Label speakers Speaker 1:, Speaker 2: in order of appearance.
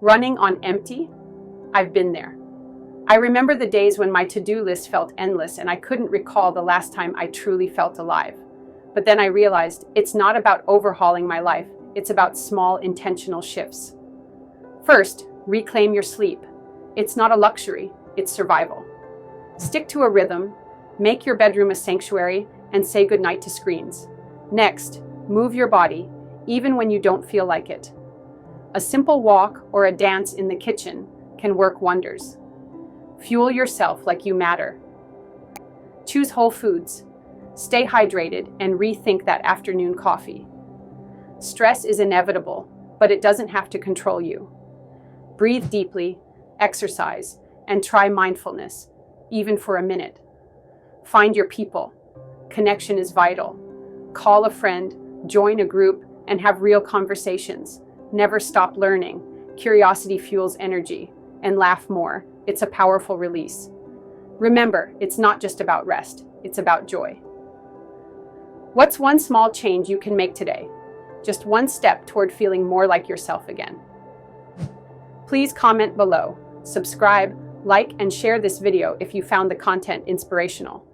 Speaker 1: Running on empty? I've been there. I remember the days when my to-do list felt endless and I couldn't recall the last time I truly felt alive. But then I realized it's not about overhauling my life, it's about small intentional shifts. First, reclaim your sleep. It's not a luxury, it's survival. Stick to a rhythm, make your bedroom a sanctuary, and say goodnight to screens. Next, move your body, even when you don't feel like it. A simple walk or a dance in the kitchen can work wonders. Fuel yourself like you matter. Choose whole foods. Stay hydrated and rethink that afternoon coffee. Stress is inevitable, but it doesn't have to control you. Breathe deeply, exercise, and try mindfulness, even for a minute. Find your people. Connection is vital. Call a friend, join a group, and have real conversations. Never stop learning. Curiosity fuels energy. And laugh more. It's a powerful release. Remember, it's not just about rest. It's about joy. What's one small change you can make today? Just one step toward feeling more like yourself again. Please comment below, subscribe, like, and share this video if you found the content inspirational.